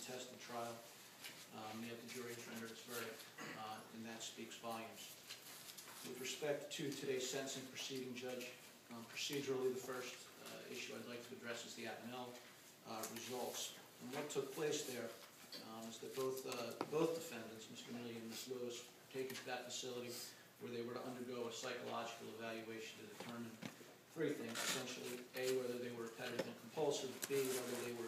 contested trial, yet the jury has rendered its verdict, and that speaks volumes. With respect to today's sentencing proceeding, Judge, procedurally the first issue I'd like to address is the Avenel results. And what took place there is that both defendants, Mr. Milley and Ms. Lewis, were taken to that facility where they were to undergo a psychological evaluation to determine three things, essentially: A, whether they were repetitive and compulsive; B, whether they were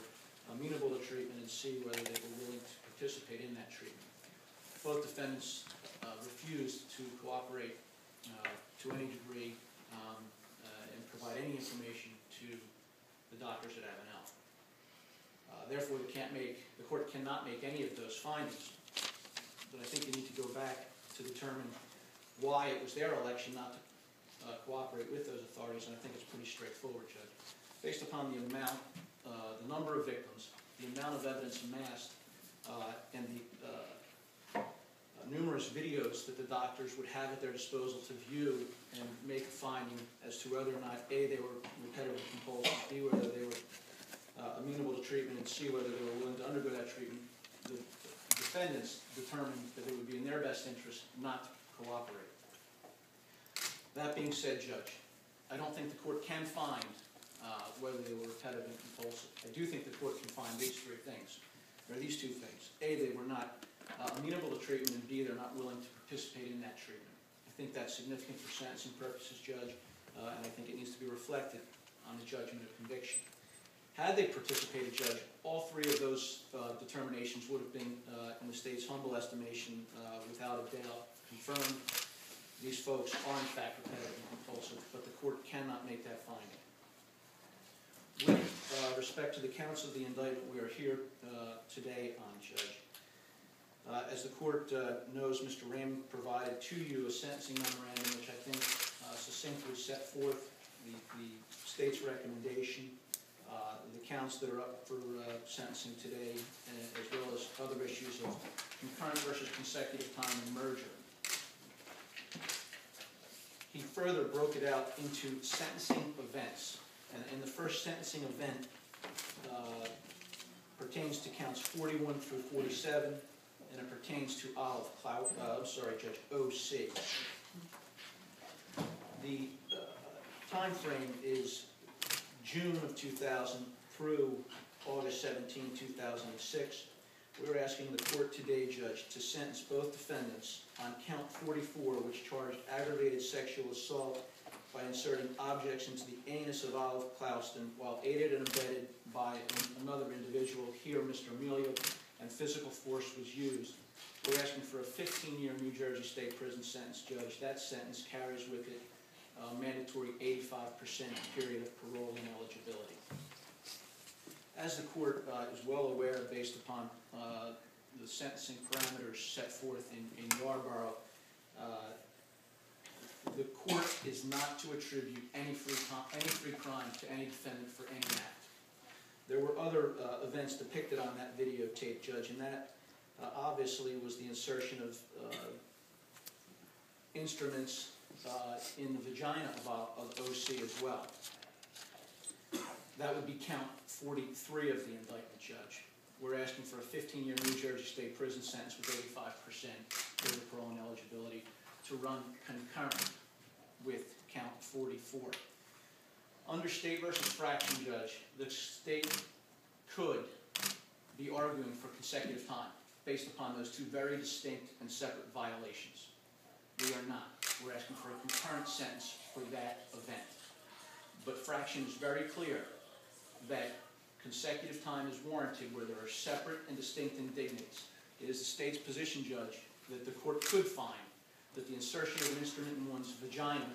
amenable to treatment; and C, whether they were willing to participate in that treatment. Both defendants refused to cooperate to any degree and provide any information to the doctors at Avenel. Therefore, the court cannot make any of those findings. But I think you need to go back to determine why it was their election not to cooperate with those authorities, and I think it's pretty straightforward, Judge. Based upon the amount, the number of victims, the amount of evidence amassed, and the numerous videos that the doctors would have at their disposal to view and make a finding as to whether or not A, they were repetitive and compulsive; B, whether they were amenable to treatment; and C, whether they were willing to undergo that treatment, the defendants determined that it would be in their best interest not to cooperate. That being said, Judge, I don't think the court can find whether they were repetitive and compulsive. I do think the court can find these three things, or these two things. A, they were not amenable to treatment, and B, they're not willing to participate in that treatment. I think that's significant for sentencing purposes, Judge, and I think it needs to be reflected on the judgment of conviction. Had they participated, Judge, all three of those determinations would have been, in the state's humble estimation, without a doubt, confirmed. These folks are, in fact, repetitive and compulsive, but the court cannot make that finding. With respect to the counts of the indictment we are here today on, Judge, as the court knows, Mr. Raymond provided to you a sentencing memorandum which I think succinctly set forth the state's recommendation, the counts that are up for sentencing today, as well as other issues of concurrent versus consecutive time and merger. He further broke it out into sentencing events, and the first sentencing event pertains to counts 41 through 47, and it pertains to Judge O.C. The time frame is June of 2000 through August 17, 2006. We're asking the court today, Judge, to sentence both defendants on count 44, which charged aggravated sexual assault by inserting objects into the anus of Olive Clouston while aided and abetted by another individual, here Mr. Emilio, and physical force was used. We're asking for a 15-year New Jersey State Prison sentence, Judge. That sentence carries with it a mandatory 85% period of parole ineligibility. As the court is well aware, based upon the sentencing parameters set forth in Yarborough, the court is not to attribute any free crime to any defendant for any act. There were other events depicted on that videotape, Judge, and that obviously was the insertion of instruments in the vagina of O.C. as well. That would be count 43 of the indictment, Judge. We're asking for a 15-year New Jersey State Prison sentence with 85% period of parole ineligibility to run concurrent with count 44. Under State versus Fraction, Judge, the state could be arguing for consecutive time based upon those two very distinct and separate violations. We are not. We're asking for a concurrent sentence for that event. But Fraction is very clear that consecutive time is warranted where there are separate and distinct indignities. It is the state's position, Judge, that the court could find that the insertion of an instrument in one's vagina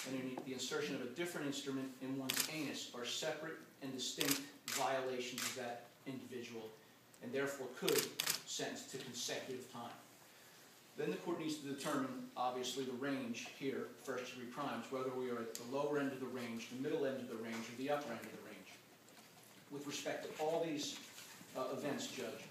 and the insertion of a different instrument in one's anus are separate and distinct violations of that individual, and therefore could sentence to consecutive time. Then the court needs to determine, obviously, the range here, first-degree crimes, whether we are at the lower end of the range, the middle end of the range, or the upper end of the range. With respect to all these events, Judge,